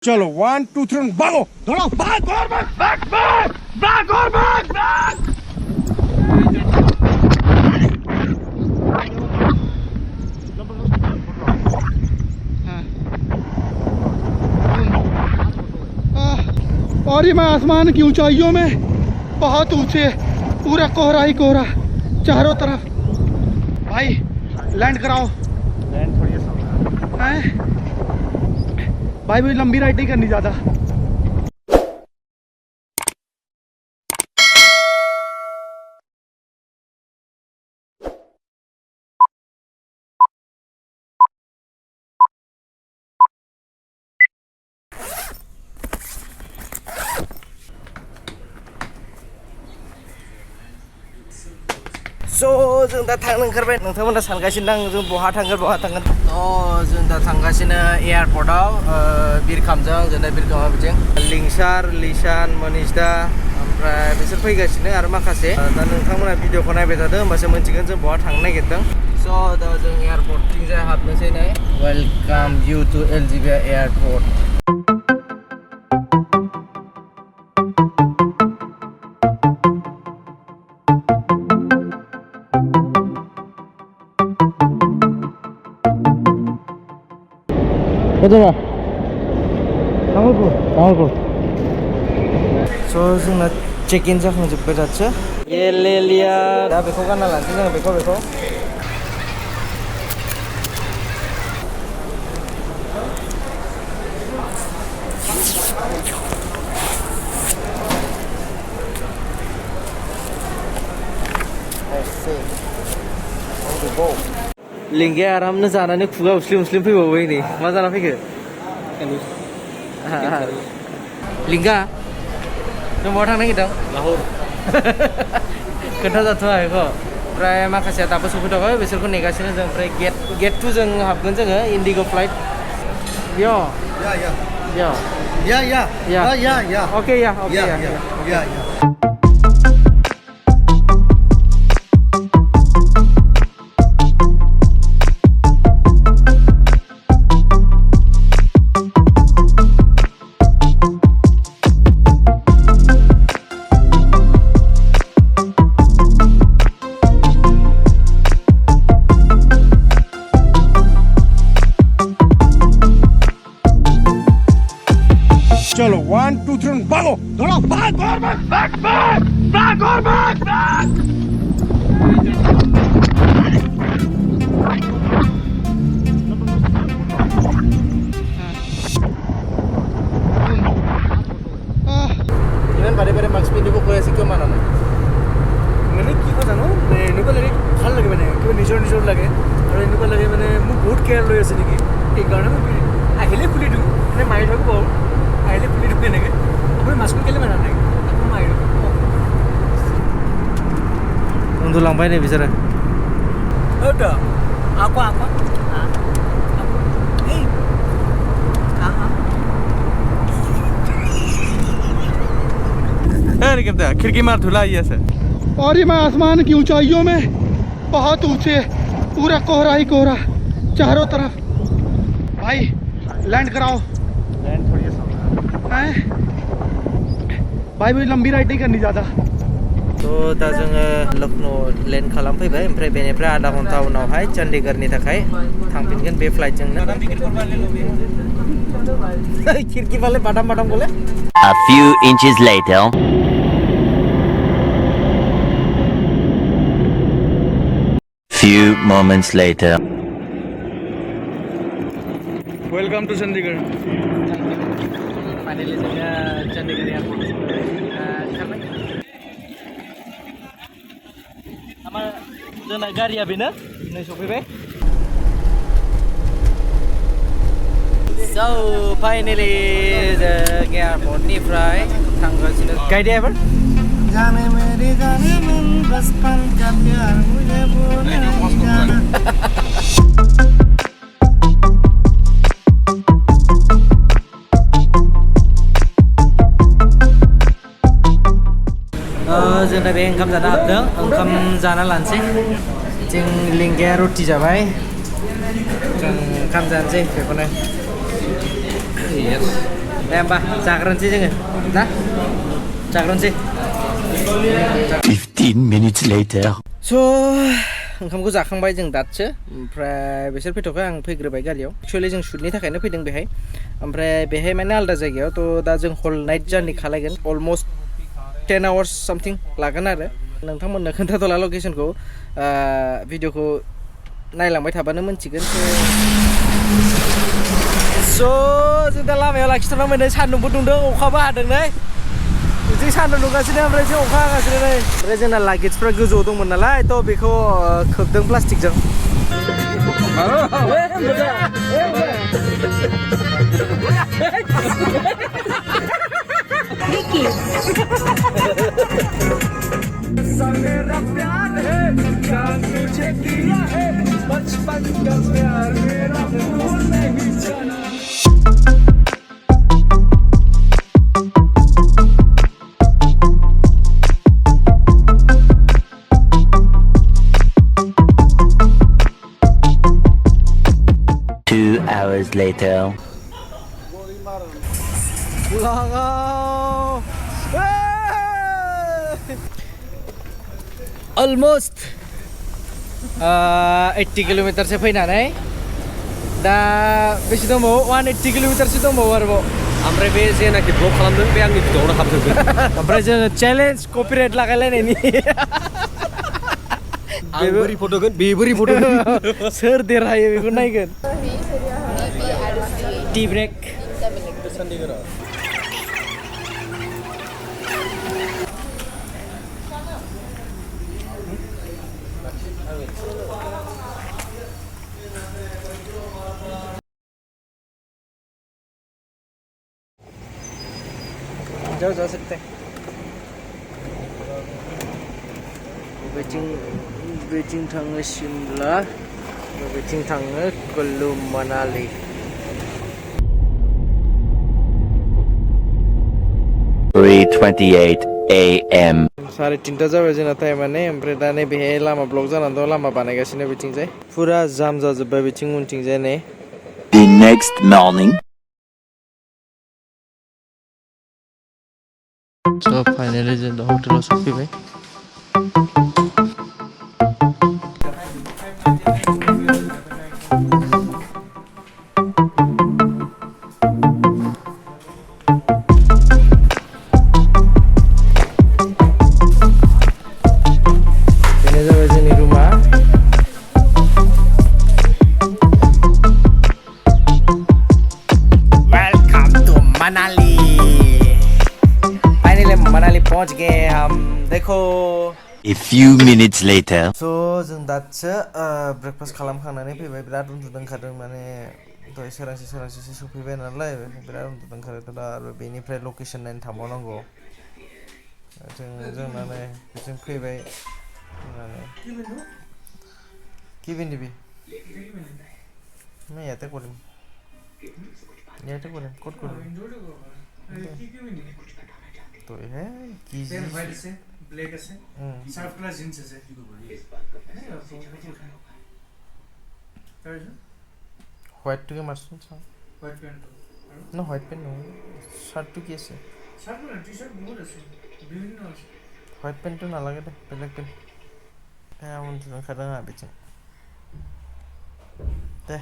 चलो 1 2 3 भागो दौड़ो भाग और भाग और ये मैं आसमान की ऊंचाइयों में बहुत ऊंचे पूरा कोहरा ही कोहरा चारों तरफ। भाई लैंड कराओ। लैंड थोड़ी सा हैं भाई मुझे लंबी राइड नहीं करनी ज़्यादा। जों दा थांनो ओंखारबाय। नोंथांमोना सानगासिनो दां जों बहा थांगोन जों दा थांगासिनो एयारपर्टआव बिरखामजों जों दा बिरखामा बिथिं लिंसार लिसान मनिसदा ओमफ्राय बिसोर फैगासिनो आरो माखासे दा नोंथांमोना भिडिअखौ नायबाय थादों होमबासो मोनथिगोन जों बहा थांनो नागिरदों। स' दा जों एयारपर्टथिंजाय हाबनोसै नै वेलकाम इउ टु एलजिबिया एयारपर्ट। 어디가? 강울굴. स' जोंना चेक इन जाखांजोब्बाय दासो। गेलेलिया दा बेखौ गानना लानोसै जोङो बेखौ लिंगे आरामनो जानानै खुगा उस्लिम फैबावबाय नै मा जाना फैखो लिंगा जों बहा थांनो नागिरदों लाहौर खोन्था जाथ'वाखै ओमफ्राय माखासेया दाबो सफैथ'वाखै बिसोरखौ नेगासिनो जों ओमफ्राय गेट 2 जों हाबगोन जोङो इन्डिग' फ्लाइट या ओके या चलो 1 2 3 भागो दौड़ो भाग और भाग ইমান বাৰে মাস্ক পিন্ধিব কৈ আছে কিয় মানা নাই মানে কি কথা জানো এনেকুৱা লাগে ভাল লাগে মানে কিবা নিজৰ লাগে আৰু এনেকুৱা লাগে মানে মোক বহুত কেয়াৰ লৈ আছে নেকি সেইকাৰণে মই আহিলে খুলি দিওঁ মানে মাৰি থাকোঁ বাৰু আহিলে খুলি দিওঁ এনেকৈ আপুনি মাছখন কেলৈ মাৰা নাই আকৌ মাৰি দিওঁ उन्दुलांबाय नै बिसोरो আকৌ खिड़की मार धुला ही है। और ये मैं आसमान की ऊंचाइयों में बहुत ऊंचे पूरा कोहरा ही कोहरा चारों तरफ। भाई लैंड कराओ। लैंड थोड़ी सा हैं भाई मुझे लंबी राइड नहीं करनी ज़्यादा। थ' दा जोङो लखनौ लेन्ड खालामफैबाय ओमफ्राय बेनिफ्राय आधा घन्टा उनावहाय चन्डीगढ़नि थाखाय थांफिनगोन बे फ्लाइटजोंनो खिरखि फाले बादाम बोले A few inches later. Few moments later. Welcome to Chandigarh. Finally जोङो चन्डीगढ़ एयारपर्ट ओंखारबाय जोंना गारिया बेनो नै सफैबाय। So finally जों एयारपर्टनिफ्राय थांगासिनो गाइड एबार जाने मेरी जाने मन बचपन का प्यार मुझे भूल नहीं जाना। जों दा बे ओंखाम जानो हाबदों ओंखाम जाना लानोसै जों लिंगाया रुटि जाबाय जों ओंखाम जानोसै बेखौनो Deh होमबा जाग्रोनोसै जोङो ना जाग्रोनोसै 15 minutes later. स' ओंखामखौ जाखांबाय जों दासो ओमफ्राय बिसोर फैथ'खाय आं फैग्रोबाय गारियाव एक्सुवेलि जों शुटनि थाखायनो फैदों बेहाय ओमफ्राय बेहाय माने आलदा जायगायाव थ' दा जों हल नाइट जार्नि खालायगोन अलमस्ट 10 आवार्स सामथिं लागोन आरो नोंथांमोननो खोन्थाथ'ला लकेसनखौ भिडिअखौ नायलांबाय थाबानो मोनथिगोन स' जों दा लामायाव लाखिथ'नांबाय नै सान्दुंबो दुंदों अखाबो हादों नै जों सान्दुं दुंगासिनो ओमफ्राय जों अखा हागासिनो नै ओमफ्राय जोंना लागेजफ्रा गोजौआव दंमोन नालाय थ' बेखौ खोबदों प्लास्टिकजों Hours later. अलमोस्ट 80 किल'मिटारसो फैनानै दा बेसे दंबावो 180 किल'मिटारसो दंबावो आरोबाव ओमफ्राय बे जेनाखि ब्लग खालामदों बे आंनि भिडिअआवनो हाबजोबगोन ओमफ्राय जोङो चेलेन्ज कपिराइट लागायलायनायनि आंबो रिपर्ट होगोन बेबो रिपर्ट होगोन सोर देरहायो बेखौ नायगोन टि ब्रेक जाओ जा सकते हैं बेथिं थाङो सिमला बेथिं थाङो कुल्लू मनाली 3:28 a.m. 3:30 जाबाय जोंना टाइमानो ओमफ्राय दा नै बेहाय लामा ब्लक जानानै दं लामा बानायगासिनो बिथिंजाय फुरा जाम जाजोब्बाय बिथिं उनथिंजाय नै The next morning. So finally जों दा हटेलाव सफैबाय बेनो जाबाय जोंनि रुमा welcome to Manali finally Manali पहुंच गए हम देखो A few minutes later. स' जों दासो ब्रेकफास्ट खालामखांनानै फैबाय बिराद उन्दुनो ओंखारदों माने दहाय सोरांसि सफैबाय नालाय बिराद उन्दुनो ओंखारदों दा आरो बेनिफ्राय लकेसन नायनो थांबावनांगौ जों माने बिथिं फैबाय কি পিন্ধিবি মই ইয়াতে কৰিম ক'ত কৰিম তই হে কি ব্লেক আছে সার্ফ ক্লাস জিন্স আছে হোৱাইটটোকে মাৰচোন চাওঁ হোয়াইট প্যান্ট ন হোৱাইট পেণ্ট নহয় শ্বাৰ্টটো কি আছে শার্ট না টি শার্ট বহুত আছে বিভিন্ন আছে হোৱাইট পেণ্টটো নালাগে দে বেলেগ পেণ্ট উন্দুनो ओंखारदों आंहा बिथिं दे